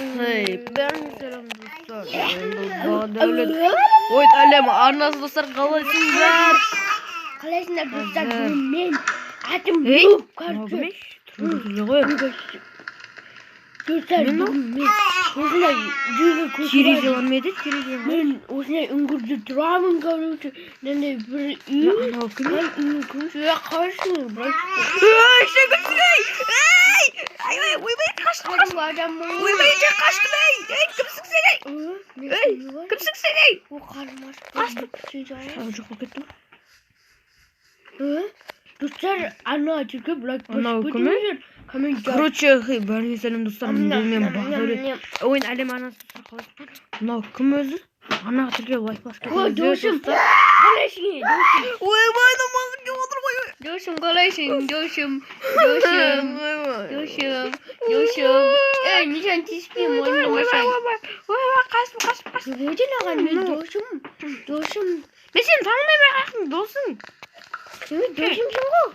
Hey, ben selam dostlar. Bu devlet. Oy әлем арнасы достар, қалайсыңдар? Қалайсыңдар достар? Бүгін мен атым болып Тұрды ғой. Достар, бүгін мен осындай жүрген терезе бар ма еді? Терезе бар. Мен осындай үңгірде тұрамын, короче. Мынандай бір үй. Анау кім? Қарсың, брат. Ойбай, қаштым. Ойбай, қаштым. Кімсің сен? Кімсің сен? О, қармаш. Қаштым. Жоқ болып кетті ма? Достар, ана жерге бұлай Анау кім? Короче, бәріне сәлем достар. Мен бағдәулет. Ойын әлем арнасы қалайсың? Мынау кім өзі? Ана жерге лайк басып кетті. Досым, қалайсың? Ойбай, намазың кеп отыр ғой. Досым, қалайсың? Досым. Ей, нешан тиіспейм, ойнамасаң. Ойбай, қашып. Өтен аған, мен досым. Мен сені танымай қайсың досың. Досымсың ғой.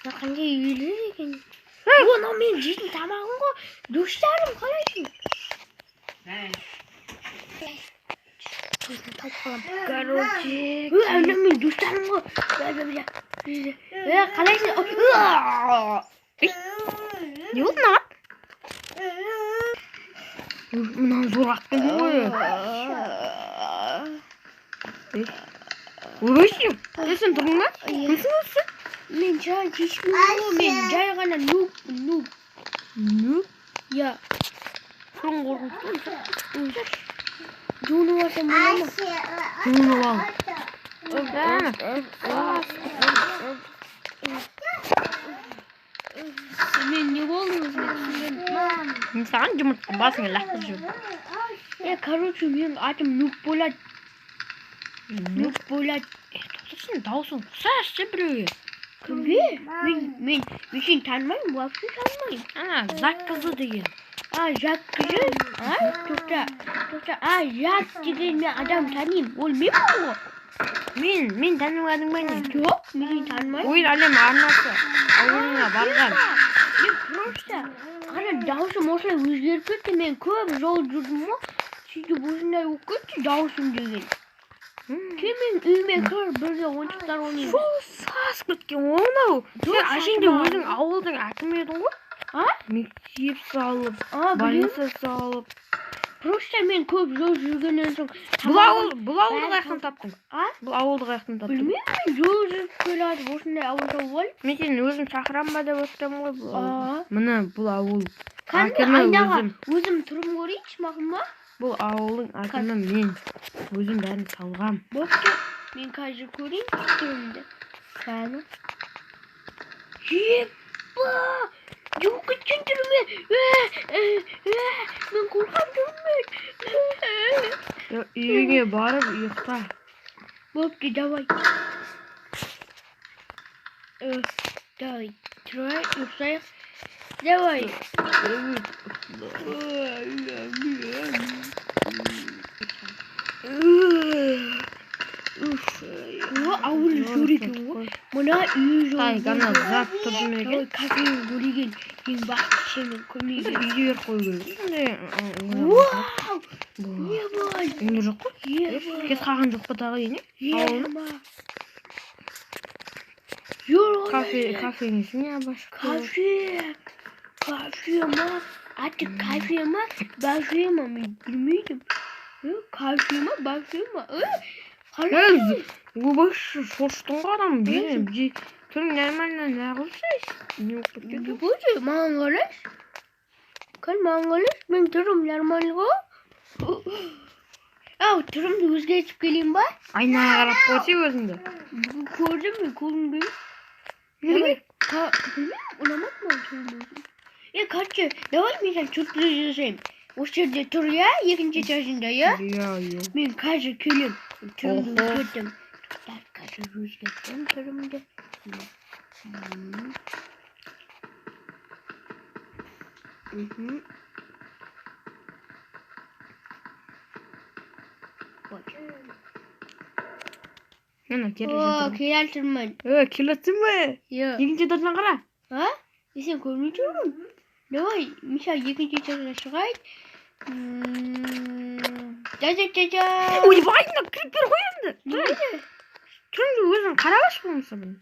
Қандай үйлер екен. Оны мен жейтін тамағым ғой. Достарым, қалайсың? Көзін тауып қалам. Короче. Әне мен достарым ғой. Қалайсың? Не болды маған? Мынау зорлақ келдің ғой. Ойбайсың, сен тұрдың ба? Кімсің өзі? Мен жай кешпеймін ғой, мен жай ғана нуб. Нуб? Я. Соң қорқынсын. Жуынып алсам бола ма? Жуынып ал. Мен не болдым өзіме? Мен саған жұмыртқа басыңа лақтырып жүрмін. Короче, мен атым нуб болады. Нуб болады. Тоқтырсын, даусың құсашы біреуге. Кімге? Мен сені танымаймын, вообще танымаймын. Зак қызы деген. Жак қызы? Тоқта. Жак деген мен адам танимын. Ол мен ғой? Мен танымадың ба не? Жоқ, мен сені танымаймын. Ойын әлем арнасы ауылыңа барған. Мен просто ана даусым осылай өзгеріп кетті. Мен көп жол жүрдім ғой. Сөйтіп осындай болып кетті даусым деген. Мен үйіме кір, бірге ойыншықтар ойнаймын. Сас кеткен онау. Сен әшейінде өзің ауылдың әкімі едің ғой? Мектеп салып, больница салып. Просто мен көп жол жүргеннен соң. Бұл ауылды қаяқтан таптың? Бұл ауылды қаяқтан таптың? Білмеймін, мен жол жүріп келатып осындай ауылда болып. Мен сені өзім шақырам ба деп отырмын ғой. Міне бұл ауыл. Қандай айнаға өзім тұрым көрейінші мақым ба? Бұл ауылдың әкімі мен. Өзім бәрін салғам. Бопты, мен қазір көрейін түрімді. Қаны. Еппа! Жоқ кеткен түріме. Мен қорқам түріме. Үйіңе барып ұйықта. Бопты, давай. Давай, тұрай, ұйықтайық. Давай. Ауыл жүреген ғой. Мұна үй жол. Ғана зат тұрдым екен. Кафең көреген. Ең бақыт шемен көмейге. Үйде ер қой көрген. Вау! Не бай? Үйінде жоқ қой? Кет қаған жоқ па тағы ене? Ема. Кафеңіз не башқа? Кафе ма? Аты кафе ма? Бафе ма? Мен білмейдім. Кафе ма? Бафе ма? Қалай? Ойбайшы, шорштың қадам. Түрің нормально нағылшайш. Не болды? Маған қалайш? Маған қалайш? Мен түрім нормально ғой. Түрімді өзгертіп келейін ба? Айнаға қарап көрсе өзіңді. Көрдім мен, көрдім бейім. Білмеймін, ұнамады ма түрім өзім? Короче, давай мен сән сюрприз жасайым. Осы жерде тұр, я? Екінші этажында, я? Мен қазір келем. Түрімді өзгерттім. Қазір өзгерттім түрімді. Келатырмын. Келаттың ба? Екінші этаждан қара. Сен көрмей тұрмын. Давай, Миша, екінші этажға шығайық. Жа. Ойбайына крипер ғой енді. Түріңді өзің қарабаш болмаса бұны.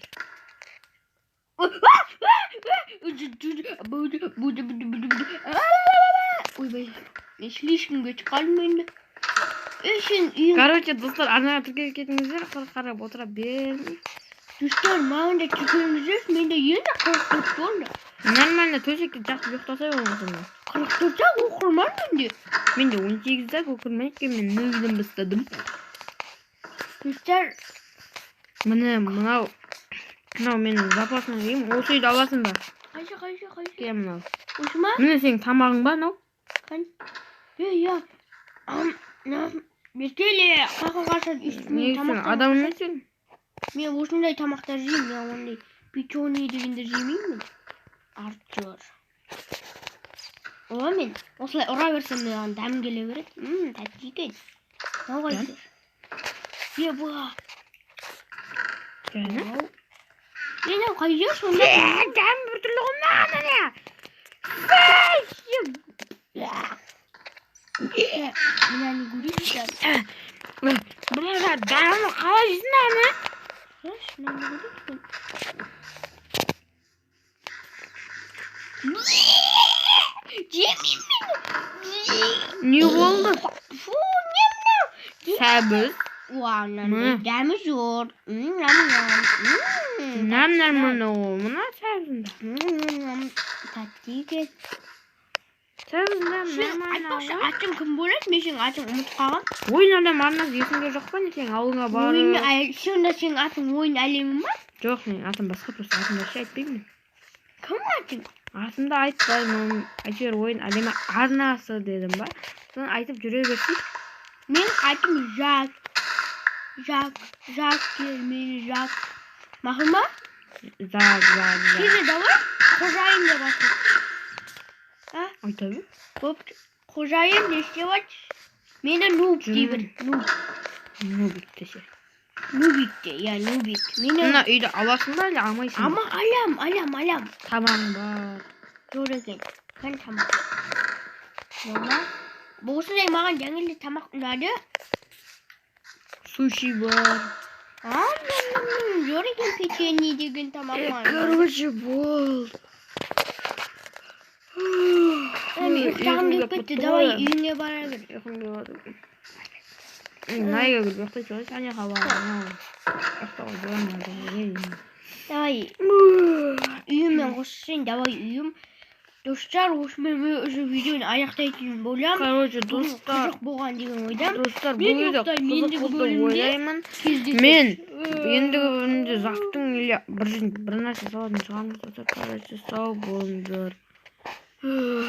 Ойбай, мен слишком кетіп қалдым енді. Короче, достар, арнаға тіркеліп кетіңіздер, қарап отыра бермей. Достар, маған да тіркеліңіздер, менде енді 44 болды. Нормально, төсекте жақсы ұйықтасай болмасын. 44-та оқырман менде. Менде 18-да оқырман екен, мен 0-ден бастадым. Достар, мынау менің запасым деймін, осы үйді аласың ба? қайсы? Ке мынау. Осы ма? Міне сенің тамағың ба, мынау? Я. Бертеле, қақағасын үстімен тамақтар. Адам емес сен? Мен осындай тамақтар жеймін, мен ондай печеный дегенді жемеймін. Артер. Ола мен осылай ұра берсем маған дәм келе береді. Тәтті екен. Мынау қайсы? Еба. Мынау қайсы сонда? Дәм біртүрлі қылмаған әне. Мынаны көрейікші. Бұларға дәмі қалай жейсің әне? Мынаны көрейікші. Жемеймін. Не болды? Фу, не мынау? Сәбіз. Мынаның дәмі зор. Нәм мына сәбізінде. Тәтті екен. Сәбізінде Айтпақшы, атың кім болады? Мен сенің атың ұмытып қалған. Ойын әлем арнасы есіңде жоқ па не сенің ауылыңа барып? Сонда сенің атың ойын әлемі ма? Жоқ, менің атым басқа туысы, атымда ше айтпаймын. Кім атың? Атымда айтпаймын, әйтеуір ойын әлемі арнасы дедім ба? Соны айтып жүре берсейік. Менің атым Жак. Жак мені Жак. Мақұл ма? Жак. Сені давай қожайын деп атыр. Айта бер. Қожайын не істеп атыр? Мені Нуб деймін. Нубик десе. Нубикте, Нубик. Мына үйді аласың ба әлі алмайсың ба? Алам. Тамағың бар. Зор екен. Қан тамақ. Болма. Осындай маған жаңылды тамақ ұнады. Суши бар. Зор екен печенье деген тамақ маған. Короче, болды. Ұйықтағым келіп кетті, давай үйіңе бара бер. Найға кіріп ұйықтай тұрай, сәне қалады. Ұйықтауға боламады. Давай үйіммен қоссын, давай үйім. Достар, осымен өзі видеоны аяқтайтын болам. Короче, достар, қызық болған деген ойдам. Достар, бұл үйді қызық болды ойлаймын. Мен ендігі бөлімде зақтың или бір нәрсе салатын шығармыз. Короче, сау болыңыздар.